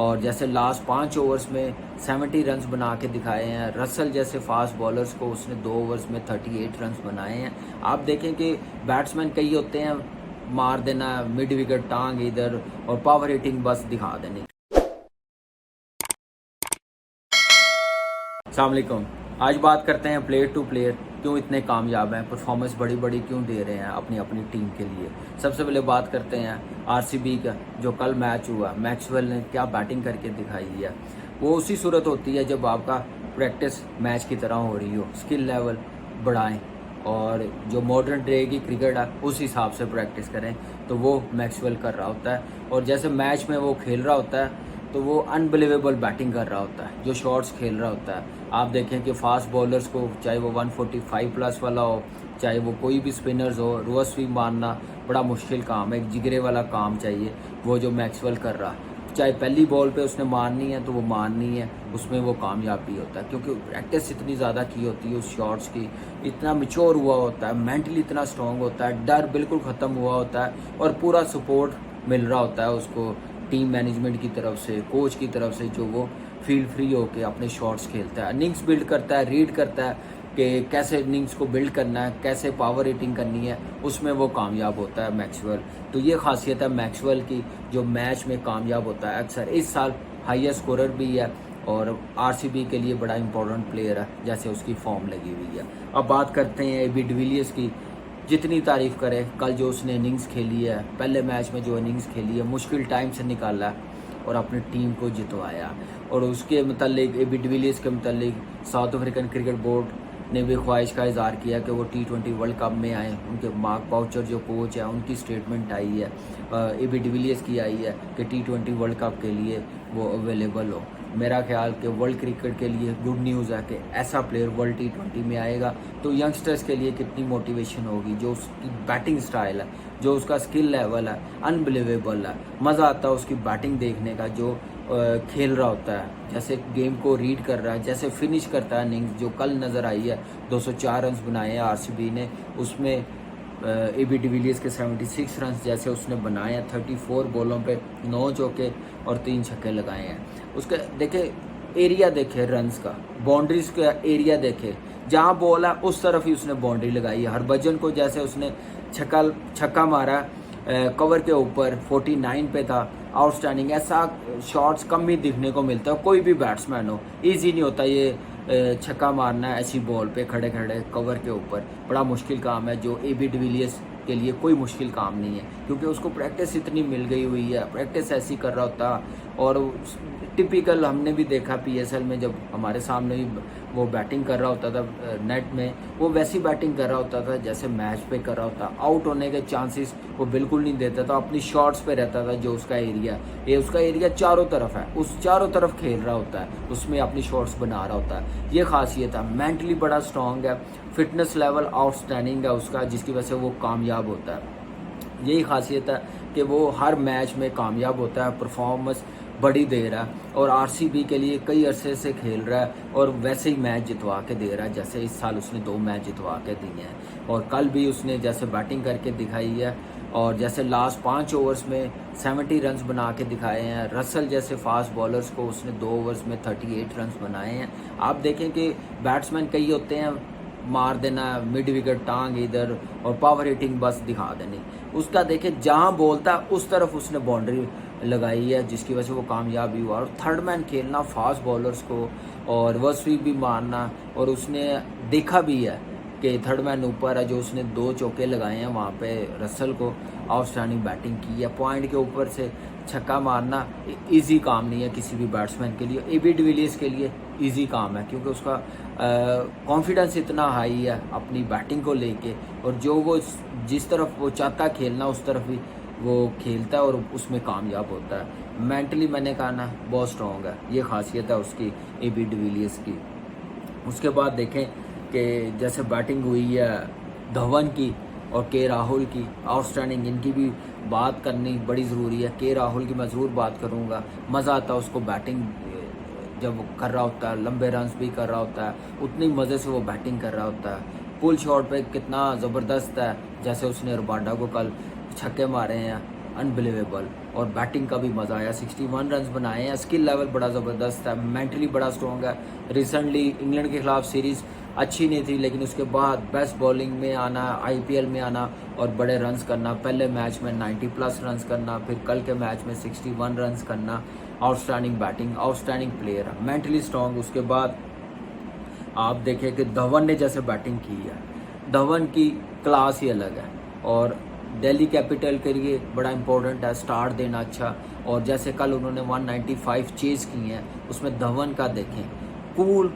और जैसे last 5 overs में 70 रन्स बना के दिखाए हैं। रसल जैसे फास्ट बॉलर्स को उसने 2 ओवर्स में 38 रन्स बनाए हैं। आप देखें कि बैट्समैन कई होते हैं मार देना मिड विकेट टांग इधर और पावर हिटिंग बस दिखा देनी। अस्सलाम वालेकुम। आज बात करते हैं प्लेयर टू प्लेयर क्यों इतने कामयाब हैं, परफॉर्मेंस बड़ी बड़ी क्यों दे रहे हैं अपनी अपनी टीम के लिए। सबसे पहले बात करते हैं आरसीबी का, जो कल मैच हुआ। मैक्सवेल ने क्या बैटिंग करके दिखाई है। वो उसी सूरत होती है जब आपका प्रैक्टिस मैच की तरह हो रही हो, स्किल लेवल बढ़ाएं और जो मॉडर्न डे की क्रिकेट है उस हिसाब से प्रैक्टिस करें। तो वो मैक्सवेल कर रहा होता है और जैसे मैच में वो खेल रहा होता है तो वो अनबिलीवेबल बैटिंग कर रहा होता है, जो शॉट्स खेल रहा होता है। आप देखें कि फास्ट बॉलर्स को, चाहे वो 145 प्लस वाला हो, चाहे वो कोई भी स्पिनर्स हो, रिवर्स स्विंग मारना बड़ा मुश्किल काम है, एक जिगरे वाला काम चाहिए वो जो मैक्सवेल कर रहा है। चाहे पहली बॉल पे उसने मारनी है तो वो मारनी है, उसमें वो कामयाब भी होता है क्योंकि प्रैक्टिस इतनी ज़्यादा की होती है उस शॉट्स की, इतना मिच्योर हुआ होता है, मेंटली इतना स्ट्रॉन्ग होता है, डर बिल्कुल ख़त्म हुआ होता है और पूरा सपोर्ट मिल रहा होता है उसको टीम मैनेजमेंट की तरफ से, कोच की तरफ से, जो वो फील फ्री होके अपने शॉट्स खेलता है, इनिंग्स बिल्ड करता है, रीड करता है कि कैसे इनिंग्स को बिल्ड करना है, कैसे पावर हिटिंग करनी है, उसमें वो कामयाब होता है मैक्सवेल। तो ये खासियत है मैक्सवेल की जो मैच में कामयाब होता है अक्सर। इस साल हाईएस्ट स्कोरर भी है और आरसीबी के लिए बड़ा इंपॉर्टेंट प्लेयर है, जैसे उसकी फॉर्म लगी हुई है। अब बात करते हैं एबी डिविलियर्स की। जितनी तारीफ़ करें, कल जो उसने इनिंग्स खेली है, पहले मैच में जो इनिंग्स खेली है, मुश्किल टाइम से निकाला है और अपनी टीम को जितवाया। और उसके मतलब एबी डिविलियर्स के मतलब साउथ अफ्रीकन क्रिकेट बोर्ड ने भी ख्वाहिश का इज़हार किया कि वो T20 वर्ल्ड कप में आए। उनके मार्क पाउचर जो कोच है उनकी स्टेटमेंट आई है, एबी डिविलियर्स की आई है कि T20 वर्ल्ड कप के लिए वो अवेलेबल हो। मेरा ख्याल कि वर्ल्ड क्रिकेट के लिए गुड न्यूज़ है कि ऐसा प्लेयर वर्ल्ड T20 में आएगा तो यंगस्टर्स के लिए कितनी मोटिवेशन होगी। जो उसकी बैटिंग स्टाइल है, जो उसका स्किल लेवल है, अनबिलीवेबल है। मज़ा आता है उसकी बैटिंग देखने का, जो खेल रहा होता है, जैसे गेम को रीड कर रहा है, जैसे फिनिश करता है इनिंग्स। जो कल नज़र आई है 204 रन्स बनाए हैं आरसीबी ने, उसमें एबी डिविलियर्स के 76 रन्स जैसे उसने बनाए हैं। 34 बॉलों पे 9 चौके और 3 छक्के लगाए हैं। उसके देखे एरिया देखे रन्स का, बाउंड्रीज का एरिया देखे, जहाँ बॉल है उस तरफ ही उसने बाउंड्री लगाई है। हरभजन को जैसे उसने छक्का मारा कवर के ऊपर 49 पे था, आउटस्टैंडिंग। ऐसा शॉट्स कम ही दिखने को मिलता है, कोई भी बैट्समैन हो, ईजी नहीं होता ये छक्का मारना ऐसी बॉल पे खड़े खड़े कवर के ऊपर। बड़ा मुश्किल काम है जो एबी डिविलियर्स के लिए कोई मुश्किल काम नहीं है क्योंकि उसको प्रैक्टिस इतनी मिल गई हुई है, प्रैक्टिस ऐसी कर रहा होता। और टिपिकल हमने भी देखा पीएसएल में, जब हमारे सामने ही वो बैटिंग कर रहा होता था नेट में, वो वैसी बैटिंग कर रहा होता था जैसे मैच पे कर रहा होता। आउट होने के चांसेस वो बिल्कुल नहीं देता था, अपनी शॉट्स पे रहता था। जो उसका एरिया, ये उसका एरिया चारों तरफ है, उस चारों तरफ खेल रहा होता है, उसमें अपनी शॉट्स बना रहा होता है। ये खासियत है, मेंटली बड़ा स्ट्रॉन्ग है, फिटनेस लेवल आउटस्टैंडिंग है उसका, जिसकी वजह से वो कामयाब होता है। यही खासियत है कि वो हर मैच में कामयाब होता है, परफॉर्मेंस बड़ी दे रहा है और आरसीबी के लिए कई अरसे से खेल रहा है और वैसे ही मैच जितवा के दे रहा है जैसे इस साल उसने 2 मैच जितवा के दिए हैं। और कल भी उसने जैसे बैटिंग करके दिखाई है और जैसे लास्ट 5 ओवर्स में 70 रन्स बना के दिखाए हैं। रसल जैसे फास्ट बॉलर्स को उसने 2 ओवर्स में 38 रन्स बनाए हैं। आप देखें कि बैट्समैन कई होते हैं मार देना मिड विकेट टांग इधर और पावर हिटिंग बस दिखा देनी। उसका देखे जहाँ बोलता उस तरफ उसने बाउंड्री लगाई है, जिसकी वजह से वो कामयाब भी हुआ। और थर्ड मैन खेलना फास्ट बॉलर्स को और रिवर्स स्वीप भी मारना, और उसने देखा भी है कि थर्ड मैन ऊपर है, जो उसने 2 चौके लगाए हैं वहाँ पे रसल को, आउटस्टैंडिंग बैटिंग की है। पॉइंट के ऊपर से छक्का मारना इजी काम नहीं है किसी भी बैट्समैन के लिए। एबी डिविलियर्स के लिए इजी काम है क्योंकि उसका कॉन्फिडेंस इतना हाई है अपनी बैटिंग को लेके, और जो वो जिस तरफ वो चाहता खेलना उस तरफ ही वो खेलता है और उसमें कामयाब होता है। मेंटली मैंने कहा ना बहुत स्ट्रॉन्ग है, ये खासियत है उसकी एबी डिविलियर्स की। उसके बाद देखें कि जैसे बैटिंग हुई है धवन की और के राहुल की, आउटस्टैंडिंग, इनकी भी बात करनी बड़ी ज़रूरी है। के राहुल की मैं ज़रूर बात करूँगा। मज़ा आता है उसको बैटिंग जब वो कर रहा होता है, लंबे रन्स भी कर रहा होता है, उतनी मज़े से वो बैटिंग कर रहा होता है। पुल शॉट पे कितना ज़बरदस्त है, जैसे उसने रबाडा को कल छक्के मारे हैं अनबिलीवेबल। और बैटिंग का भी मज़ा आया, 61 रन बनाए हैं। स्किल लेवल बड़ा ज़बरदस्त है, मेंटली बड़ा स्ट्रॉन्ग है। रिसेंटली इंग्लैंड के खिलाफ सीरीज़ अच्छी नहीं थी, लेकिन उसके बाद बेस्ट बॉलिंग में आना, आईपीएल में आना और बड़े रन्स करना, पहले मैच में 90+ रन्स करना, फिर कल के मैच में 61 रन्स करना। Outstanding batting, outstanding player, mentally strong. उसके बाद आप देखें कि धवन ने जैसे बैटिंग की है, धवन की क्लास ही अलग है। और दिल्ली कैपिटल के लिए बड़ा इंपॉर्टेंट है स्टार्ट देना अच्छा। और जैसे कल उन्होंने 195 चेज़ की हैं, उसमें धवन का देखें, कूल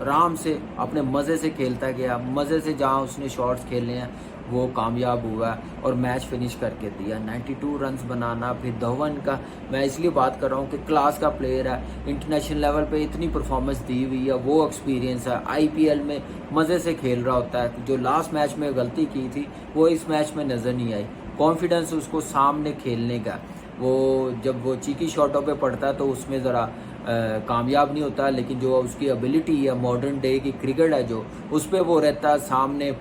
आराम से अपने मज़े से खेलता गया, मज़े से जहाँ उसने शॉट्स खेले हैं वो कामयाब हुआ और मैच फिनिश करके दिया। 92 रन्स बनाना, फिर धवन का मैं इसलिए बात कर रहा हूँ कि क्लास का प्लेयर है, इंटरनेशनल लेवल पे इतनी परफॉर्मेंस दी हुई है, वो एक्सपीरियंस है, आईपीएल में मज़े से खेल रहा होता है। जो लास्ट मैच में गलती की थी वो इस मैच में नज़र नहीं आई। कॉन्फिडेंस उसको सामने खेलने का, वो जब वो चीकी शॉटों पे पड़ता है तो उसमें ज़रा कामयाब नहीं होता, लेकिन जो उसकी एबिलिटी है, मॉडर्न डे की क्रिकेट है जो, उस पर वो रहता है सामने,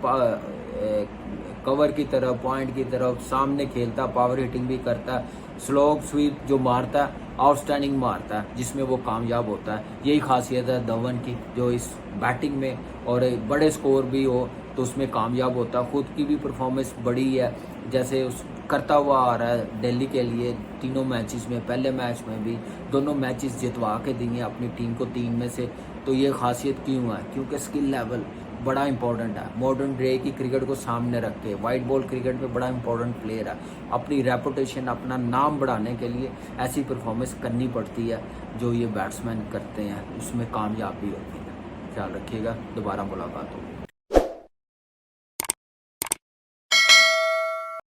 कवर की तरफ, पॉइंट की तरफ सामने खेलता, पावर हिटिंग भी करता, स्लोग स्वीप जो मारता है आउटस्टैंडिंग मारता है, जिसमें वो कामयाब होता है। यही खासियत है धवन की, जो इस बैटिंग में और बड़े स्कोर भी हो तो उसमें कामयाब होता है। खुद की भी परफॉर्मेंस बड़ी है, जैसे उस करता हुआ आ रहा है दिल्ली के लिए तीनों मैचेस में, पहले मैच में भी दोनों मैचेस जितवा के दिए अपनी टीम को 3 में से। तो ये खासियत क्यों है? क्योंकि स्किल लेवल बड़ा इंपॉर्टेंट है, मॉडर्न डे की क्रिकेट को सामने रख के वाइट बॉल क्रिकेट में बड़ा इंपॉर्टेंट प्लेयर है। अपनी रेपुटेशन, अपना नाम बढ़ाने के लिए ऐसी परफॉर्मेंस करनी पड़ती है जो ये बैट्समैन करते हैं, उसमें कामयाब भी होती है। ख्याल रखिएगा, दोबारा मुलाकात होगी।